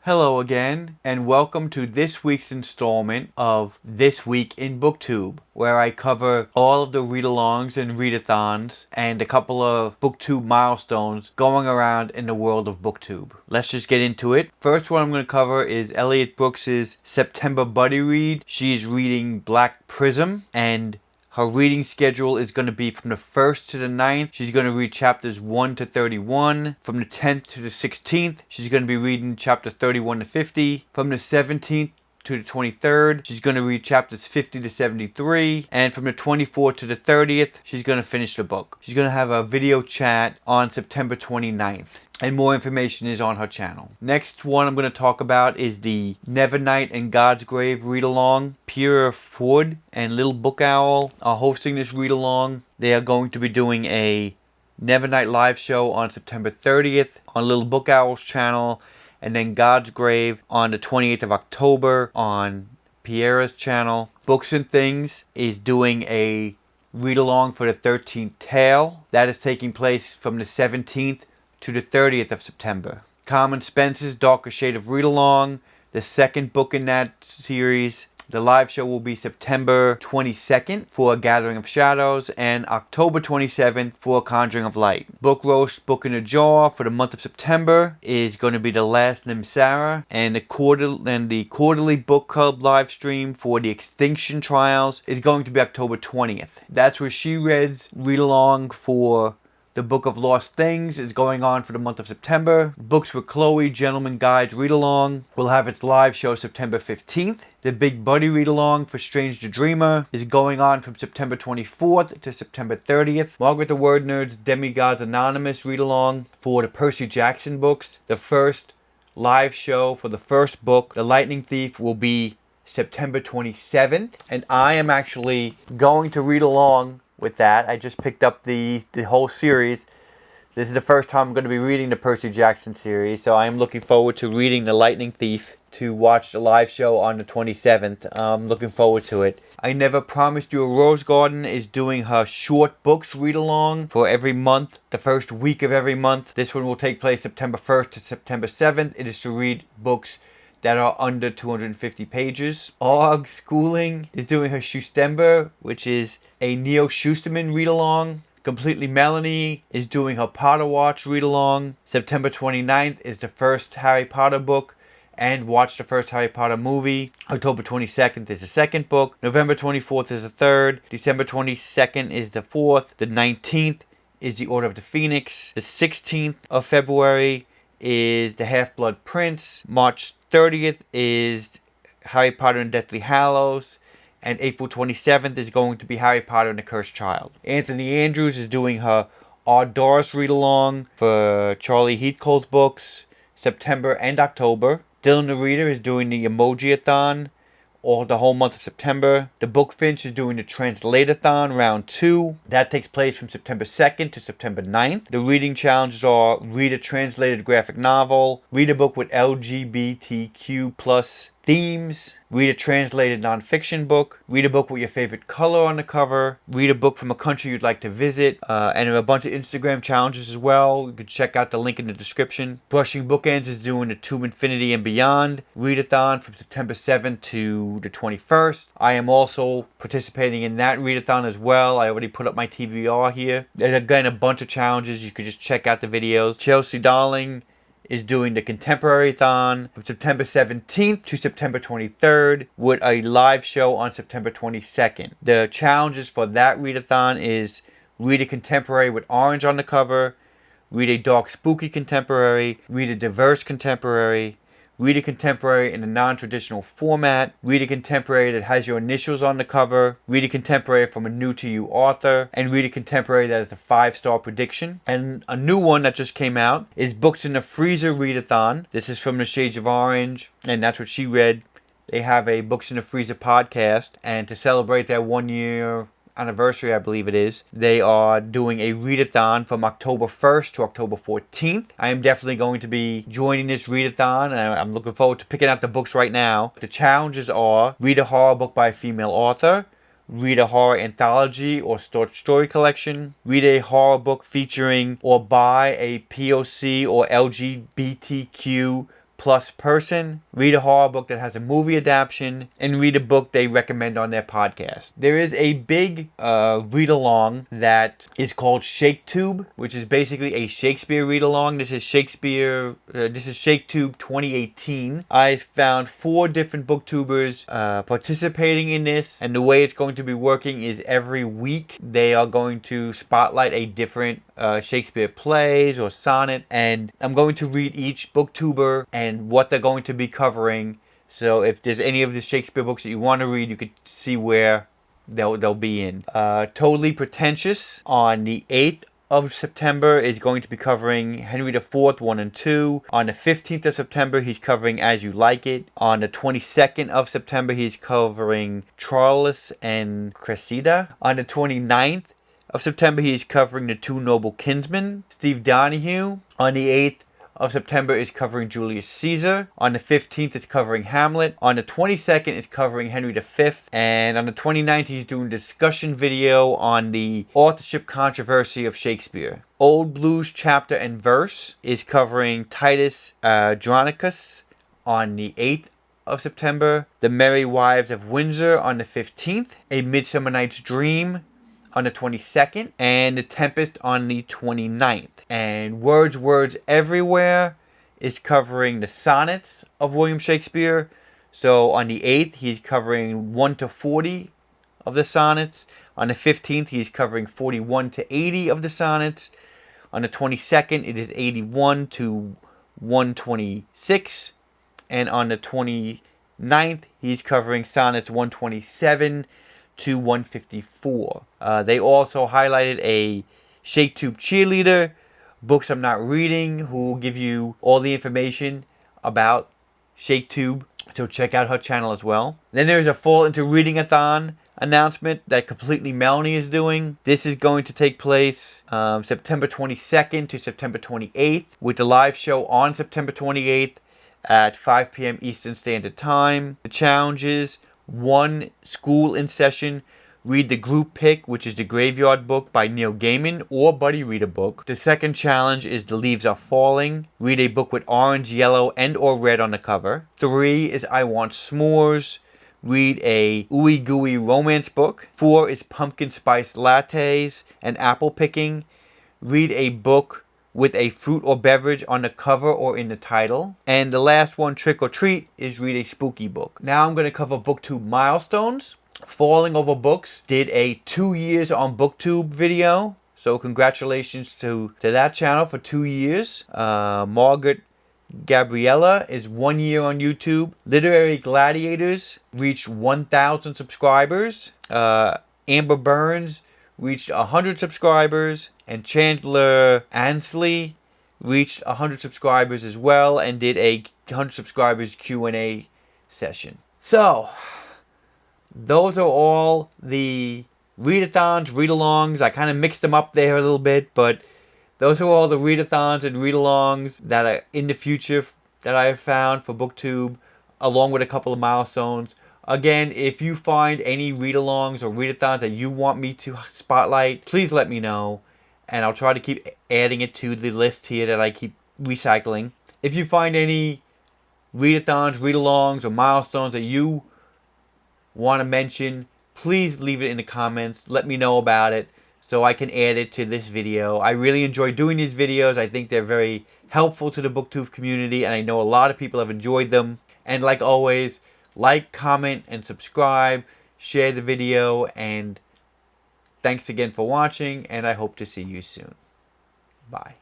Hello again, and welcome to this week's installment of This Week in Booktube, where I cover all of the readalongs and readathons and a couple of Booktube milestones going around in the world of Booktube. Let's just get into it. First one I'm going to cover is Elliot Brooks' September Buddy read. She's reading Black Prism, and her reading schedule is going to be from the 1st to the 9th. She's going to read chapters 1 to 31. From the 10th to the 16th, she's going to be reading chapters 31 to 50. From the 17th to the 23rd, she's going to read chapters 50 to 73. And from the 24th to the 30th, she's going to finish the book. She's going to have a video chat on September 29th. And more information is on her channel. Next one I'm going to talk about is the NEVERNIGHT and GODSGRAVE read-along. Piera, Forde, and Little Book Owl are hosting this read-along. They are going to be doing a NEVERNIGHT live show on September 30th on Little Book Owl's channel. And then GODSGRAVE on the 28th of October on Piera's channel. Books and Things is doing a read-along for the 13th tale. That is taking place from the 17th to the 30th of September. Common Spence's Darker Shade of Read-Along, the second book in that series. The live show will be September 22nd for A Gathering of Shadows and October 27th for A Conjuring of Light. Book Roast Book in a Jar for the month of September is going to be The Last Namsara, and the quarterly book club live stream for the Extinction Trials is going to be October 20th. That's where she reads read-along for The Book of Lost Things is going on for the month of September. Books with Chloe, Gentleman Guides Read-Along will have its live show September 15th. The Big Buddy Readalong for Strange the Dreamer is going on from September 24th to September 30th. Margaret the Word Nerd's Demigods Anonymous Read-Along for the Percy Jackson books. The first live show for the first book, The Lightning Thief, will be September 27th. And I am actually going to read along with that. I just picked up the whole series. This is the first time I'm going to be reading the Percy Jackson series, so I am looking forward to reading The Lightning Thief to watch the live show on the 27th. I'm looking forward to it. I Never Promised You a Rose Garden is doing her short books read-along for every month, the first week of every month. This one will take place September 1st to September 7th. It is to read books that are under 250 pages. Schooling is doing her Schusterber, which is a Neil Schusterman read-along. Completely Melanie is doing her POTTERWATCH read-along. September 29th is the first Harry Potter book, and watch the first Harry Potter movie. October 22nd is the second book. November 24th is the third. December 22nd is the fourth. The 19th is The Order of the Phoenix. The 16th of February is The Half-Blood Prince. March 30th is Harry Potter and Deathly Hallows. And April 27th is going to be Harry Potter and the Cursed Child. Anthony Andrews is doing her R. Doris read-along for Charlie Heathcote's books, September and October. Dylan the Reader is doing the Emoji-a-thon or the whole month of September. The Bookfinch is doing the Translate-a-thon round 2. That takes place from September 2nd to September 9th. The reading challenges are read a translated graphic novel, read a book with LGBTQ plus themes, read a translated nonfiction book, read a book with your favorite color on the cover, read a book from a country you'd like to visit, and there are a bunch of Instagram challenges as well. You can check out the link in the description. Brushing Bookends is doing the To Infinity and Beyond readathon from September 7th to the 21st. I am also participating in that readathon as well. I already put up my TBR here. There's again a bunch of challenges. You could just check out the videos. Chelsea Darling is doing the Contemporary-thon from September 17th to September 23rd with a live show on September 22nd. The challenges for that readathon is read a contemporary with orange on the cover, read a dark spooky contemporary, read a diverse contemporary, read a contemporary in a non-traditional format, read a contemporary that has your initials on the cover, read a contemporary from a new to you author, and read a contemporary that is a 5-star prediction. And a new one that just came out is Books in the Freezer readathon. This is from the Shades of Orange, and that's what she read. They have a Books in the Freezer podcast, and to celebrate their 1 year anniversary, I believe it is, they are doing a readathon from October 1st to October 14th. I am definitely going to be joining this readathon, and I'm looking forward to picking out the books right now. The challenges are read a horror book by a female author, read a horror anthology or short story collection, read a horror book featuring or by a POC or LGBTQ plus person, read a horror book that has a movie adaptation, and read a book they recommend on their podcast. There is a big read-along that is called ShakeTube, which is basically a Shakespeare read-along. This is ShakeTube 2018. I found 4 different booktubers participating in this, and the way it's going to be working is every week they are going to spotlight a different Shakespeare plays or sonnet, and I'm going to read each booktuber and what they're going to be covering. So if there's any of the Shakespeare books that you want to read, you could see where they'll be in. Totally Pretentious on the 8th of September is going to be covering Henry IV 1 and 2. On the 15th of September, he's covering As You Like It. On the 22nd of September, he's covering Charles and Cressida. On the 29th of September, he is covering The Two Noble Kinsmen. Steve Donahue on the 8th of September is covering Julius Caesar. On the 15th, it's covering Hamlet. On the 22nd, it's covering Henry V. And on the 29th, he's doing a discussion video on the authorship controversy of Shakespeare. Old Blues Chapter and Verse is covering Titus Andronicus on the 8th of September. The Merry Wives of Windsor on the 15th. A Midsummer Night's Dream on the 22nd, and The Tempest on the 29th. And Words Everywhere is covering the sonnets of William Shakespeare. So on the 8th, he's covering 1 to 40 of the sonnets. On the 15th, he's covering 41 to 80 of the sonnets. On the 22nd, it is 81 to 126. And on the 29th, he's covering sonnets 127 to 154. They also highlighted a ShakeTube cheerleader, books I'm not reading, who will give you all the information about ShakeTube. So check out her channel as well. Then there's a Fall Into Reading-a-thon announcement that Completely Melanie is doing. This is going to take place September 22nd to September 28th, with the live show on September 28th at 5 p.m. Eastern Standard Time. The challenges: 1, school in session, read the group pick, which is The Graveyard Book by Neil Gaiman, or Buddy Read a book. The second challenge is The Leaves Are Falling, read a book with orange, yellow, and or red on the cover. 3 is I Want S'mores, read a ooey gooey romance book. 4 is Pumpkin Spice Lattes and Apple Picking, read a book with a fruit or beverage on the cover or in the title. And the last one, Trick or Treat, is read a spooky book. Now I'm going to cover Booktube milestones. Falling Over Books did a 2 years on Booktube video. So congratulations to that channel for 2 years. Margaret Gabriella is 1 year on YouTube. Literary Gladiators reached 1,000 subscribers. Amber Burns reached 100 subscribers, and Chandler Ansley reached 100 subscribers as well and did a 100 subscribers Q&A session. So those are all the readathons, readalongs. I kind of mixed them up there a little bit, but those are all the readathons and readalongs that are in the future that I have found for Booktube, along with a couple of milestones. Again, if you find any readalongs or readathons that you want me to spotlight, please let me know, and I'll try to keep adding it to the list here that I keep recycling. If you find any readathons, readalongs, or milestones that you want to mention, please leave it in the comments. Let me know about it so I can add it to this video. I really enjoy doing these videos. I think they're very helpful to the Booktube community, and I know a lot of people have enjoyed them. And like always, like, comment, and subscribe. Share the video, and thanks again for watching, and I hope to see you soon. Bye.